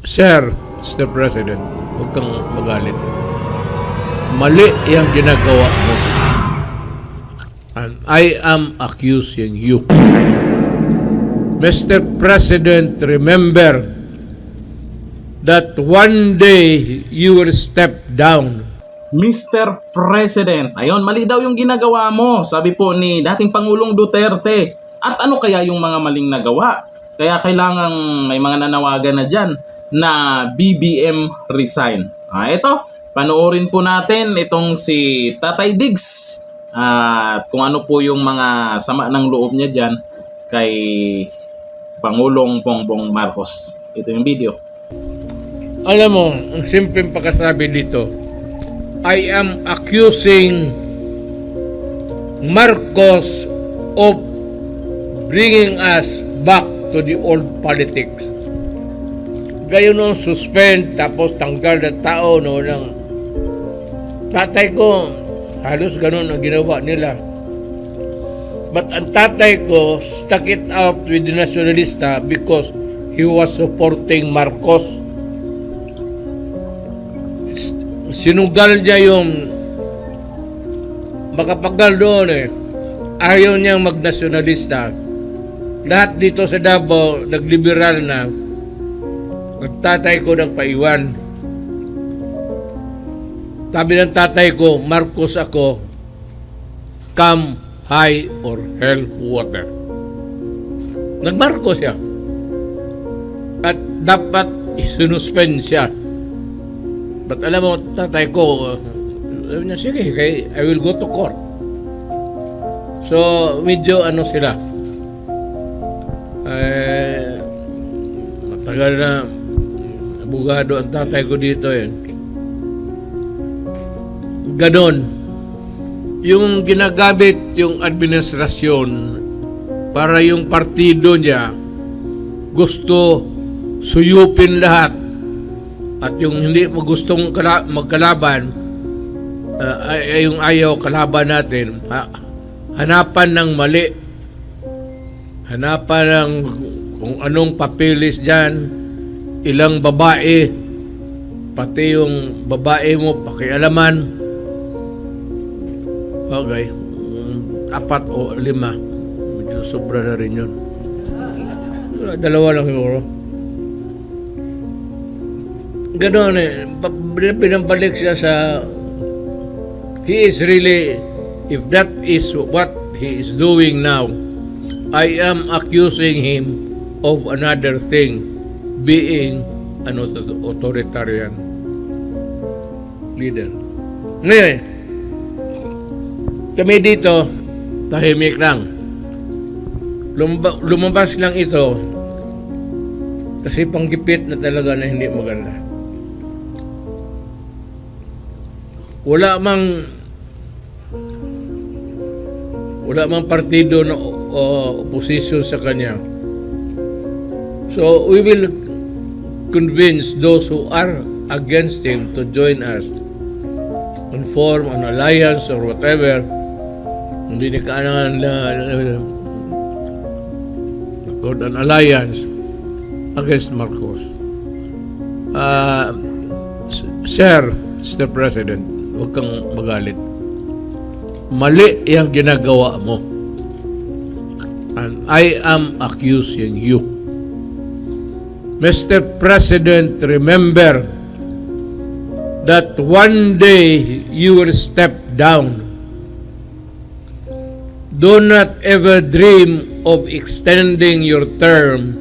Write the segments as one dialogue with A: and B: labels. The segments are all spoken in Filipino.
A: Sir, Mr. President, huwag kang magalit. Mali yung ginagawa mo. And I am accusing you. Mr. President, remember that one day you will step down.
B: Mr. President, ayun, mali daw yung ginagawa mo, sabi po ni dating Pangulong Duterte. At ano kaya yung mga maling nagawa? Kaya kailangang may mga nanawagan na dyan na BBM resign. Ito, panoorin po natin itong si Tatay Diggs at kung ano po yung mga sama ng loob niya dyan kay Pangulong Bongbong Marcos. Ito yung video.
A: Alam mo, ang simpleng pagkasabi dito, I am accusing Marcos of bringing us back to the old politics. Gayon nung suspend, tapos tanggal ng tao, no, ng tatay ko, halos ganun ang ginawa nila. But ang tatay ko stuck it out with the nationalista because he was supporting Marcos. Sinugal niya yung makapagal doon eh. Ayaw niyang magnasyonalista. Lahat dito sa Davao, nagliberal na. Nagtatay ko ng paiwan. Sabi ng tatay ko, Marcos ako, come high or hell water. Nagmarcos siya. At dapat isinuspend siya. But alam mo, tatay ko, sabi niya, sige, I will go to court. So, medyo ano sila, matagal na abogado ang tatay ko dito Ganon. Yung ginagamit yung administrasyon para yung partido niya gusto suyupin lahat. At yung hindi mo gustong magkalaban, yung ayaw kalaban natin, hanapan ng mali. Hanapan ng kung anong papilis dyan, ilang babae, pati yung babae mo, pakialaman. Okay, 4 o 5. Medyo sobra na rin yun. 2 lang siguro. Ganon eh, pinambalik siya sa he is really, if that is what he is doing now, I am accusing him of another thing, being an authoritarian leader. Ngayon, kami dito, tahimik lang. Lumabas lang ito kasi panggipit na talaga na hindi maganda. Wala mang partido na opposition sa kanya. So we will convince those who are against him to join us and form an alliance or whatever. Hindi na kailangan an alliance against Marcos. Sir, Mr. President, huwag kang magalit. Mali yung ginagawa mo. And I am accusing you. Mr. President, remember that one day you will step down. Do not ever dream of extending your term.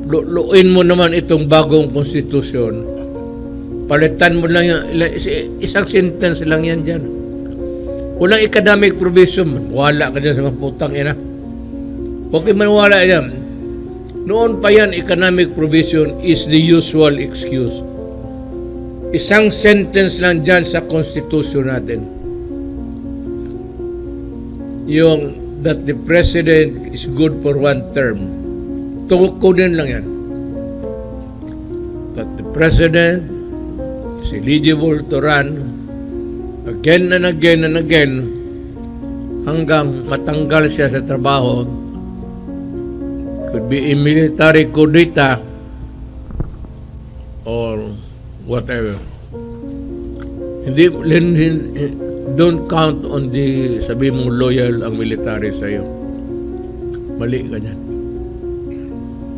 A: Luin mo naman itong bagong konstitusyon. Palitan mo lang yan, isang sentence lang yan dyan. Walang academic provision, wala ka dyan sa mga putang ina. Okay man wala yan. Noon pa yan, economic provision is the usual excuse. Isang sentence lang dyan sa constitution natin. Yung that the president is good for 1 term. Tungkol lang yan. That the president is eligible to run again and again and again hanggang matanggal siya sa trabaho. Could be a military coup d'etat or whatever. Don't count on sabi mong loyal ang military sa'yo. Mali ka niyan.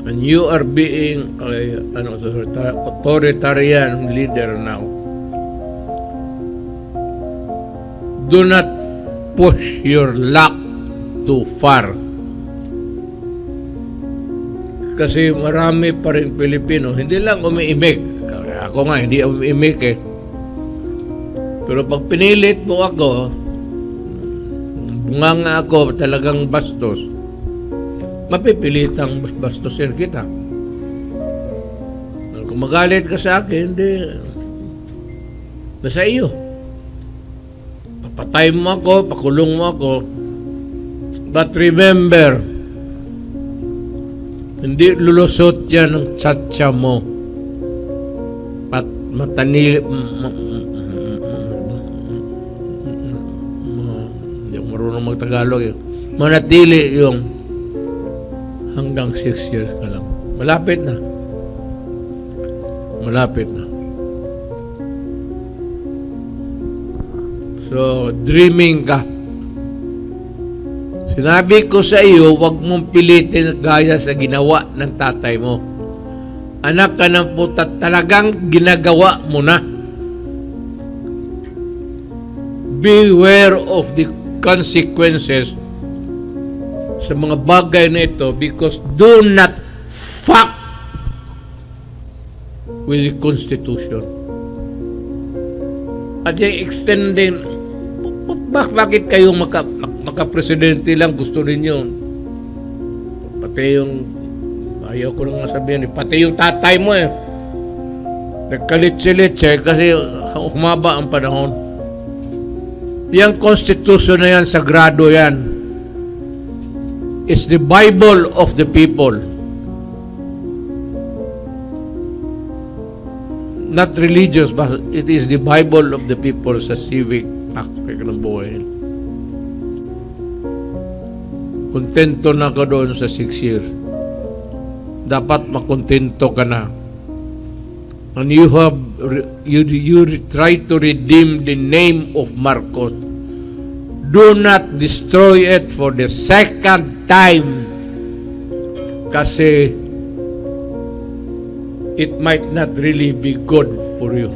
A: And you are being authoritarian leader now. Do not push your luck too far. Kasi marami pa rin Pilipino, hindi lang umiimik. Ako nga, hindi umiimik eh. Pero pag pinilit mo ako, bunganga ako, talagang bastos, mapipilitang bastusin kita. Kung magalit ka sa akin, hindi, nasa iyo. Papatay mo ako, pakulong mo ako. But remember, hindi lulusot yan ng tsatsa mo. At matanili, hindi ako marunong magtagalog eh. Manatili yung hanggang 6 years ka lang. Malapit na. Malapit na. So, dreaming ka. Sinabi ko sa iyo, huwag mong pilitin gaya sa ginawa ng tatay mo. Anak ka ng puta, talagang ginagawa mo na. Beware of the consequences sa mga bagay na ito because do not fuck with the Constitution. At yung extending, bakit kayo makapresidente lang gusto ninyo? Pati yung, ayaw ko lang sabihin, pati yung tatay mo eh. Nagkalit-silit kasi humaba ang panahon. Yung Constitution na yan, sagrado yan. It's the Bible of the people. Not religious, but it is the Bible of the people sa civic aspect ng buhay. Kontento na ka doon sa 6 years. Dapat makontento ka na. And you try to redeem the name of Marcos. Do not destroy it for the second time. Kasi it might not really be good for you.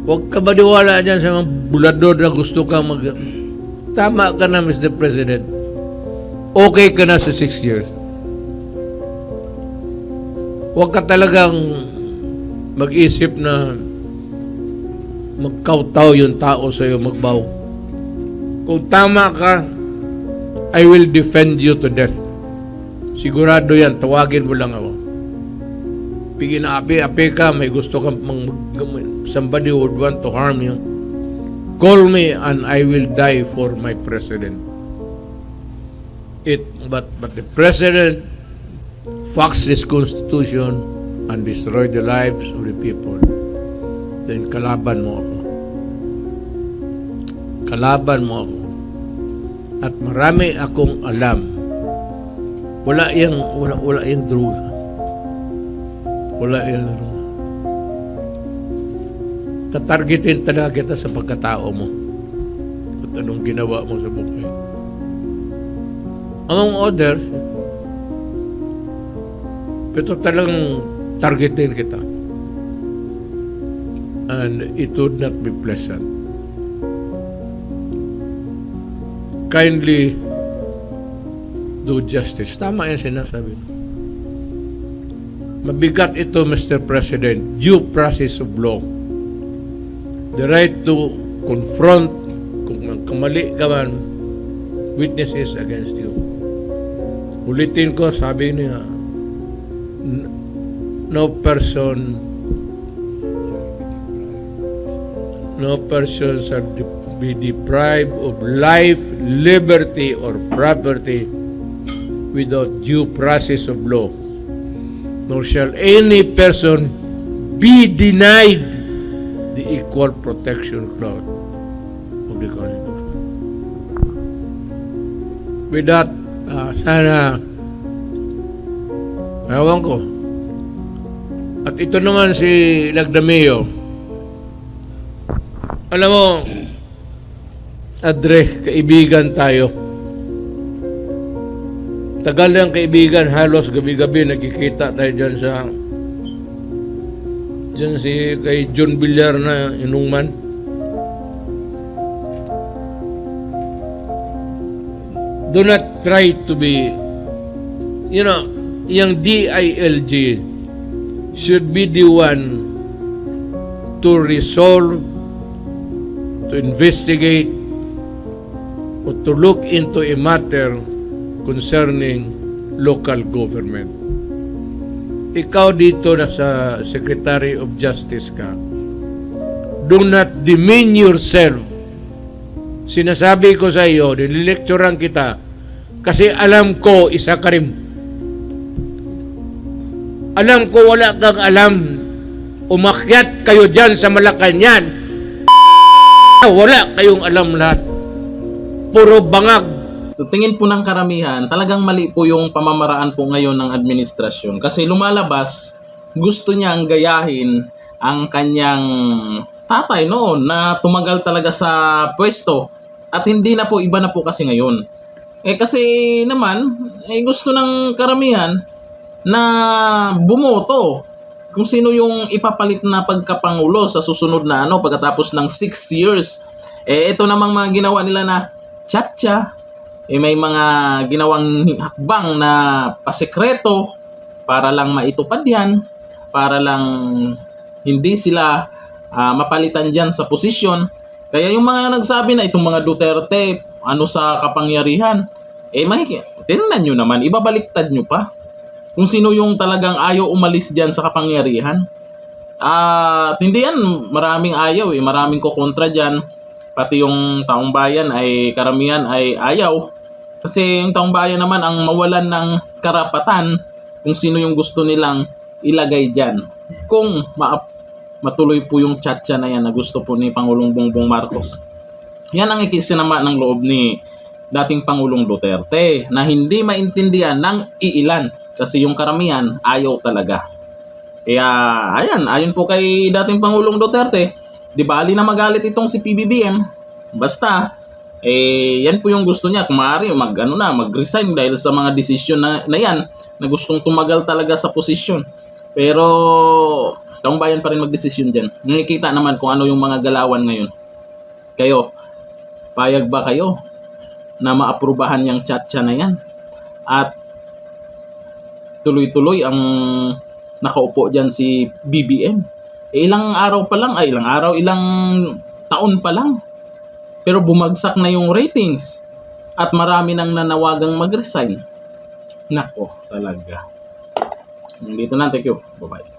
A: Huwag ka maniwala dyan sa mga bulador na gusto kang Tama ka na, Mr. President. Okay ka na sa 6 years. Huwag ka talagang mag-isip na magkautaw yung tao sa iyo, magbaw. Kung tama ka, I will defend you to death. Sigurado yan, tawagin mo lang ako. Pigin api ka, may gusto kang somebody would want to harm you. Call me and I will die for my president. But the president fucks this constitution and destroy the lives of the people. Then kalaban mo ako. Kalaban mo ako. At marami akong alam. Wala yung droga. Wala yung droga. Tatargetin talaga kita sa pagkatao mo at anong ginawa mo sa buhay. Among others, pero talagang targetin kita. And it would not be pleasant. Kindly do justice. Tama yung sinasabi. Mabigat ito, Mr. President. Due process of law. The right to confront kung kamali ka man witnesses against you. Ulitin ko, sabi niya, no person shall be deprived of life, liberty, or property without due process of law. Nor shall any person be denied the equal protection clause of the Constitution. With that, sana, ewan ko, At ito naman si Lagdameo. Alam mo, Adre, kaibigan tayo. Tagal ng kaibigan, halos gabi-gabi nagkikita tayo dyan si kay John Villar na inuman. Do not try to be, yung DILG should be the one to resolve, to investigate, or to look into a matter concerning local government. Ikaw dito na sa Secretary of Justice ka. Do not demean yourself. Sinasabi ko sa iyo, nililecturean kita, kasi alam ko isa ka rin. Alam ko wala kang alam. Umakyat kayo dyan sa Malacanang. Wala kayong alam lahat. Puro bangag.
B: Sa tingin po ng karamihan, talagang mali po yung pamamaraan po ngayon ng administrasyon. Kasi lumalabas, gusto niyang gayahin ang kanyang tatay noon na tumagal talaga sa pwesto. At hindi na po, iba na po kasi ngayon. Kasi naman, gusto ng karamihan na bumoto kung sino yung ipapalit na pagkapangulo sa susunod na pagkatapos ng 6 years. Ito namang mga ginawa nila na tchatcha, may mga ginawang hakbang na pasekreto para lang maitupad yan, para lang hindi sila mapalitan dyan sa posisyon. Kaya yung mga nagsabi na itong mga Duterte, sa kapangyarihan, tingnan nyo naman, ibabaliktad nyo pa kung sino yung talagang ayaw umalis dyan sa kapangyarihan. At hindi yan maraming ayaw, maraming kukontra dyan. Pati yung taong bayan ay karamihan ay ayaw. Kasi yung taong bayan naman ang mawalan ng karapatan kung sino yung gusto nilang ilagay dyan. Kung matuloy po yung tchatcha na yan na gusto po ni Pangulong Bongbong Marcos. Yan ang ikisinama ng loob ni dating Pangulong Duterte na hindi maintindihan ng iilan kasi yung karamihan ayaw talaga. Kaya ayon po kay dating Pangulong Duterte, di bali na magalit itong si PBBM, basta yan po yung gusto niya, kung maaari mag-resign dahil sa mga desisyon na yan na gustong tumagal talaga sa posisyon. Pero taong bayan pa rin magdesisyon dyan. Nakikita naman kung ano yung mga galawan ngayon. Kayo, payag ba kayo na maaprubahan yung tchatcha na yan? At tuloy-tuloy ang nakaupo dyan si BBM. Ilang taon pa lang. Pero bumagsak na yung ratings. At marami nang nanawagang mag-resign. Nako, talaga. Dito na, thank you. Bye-bye.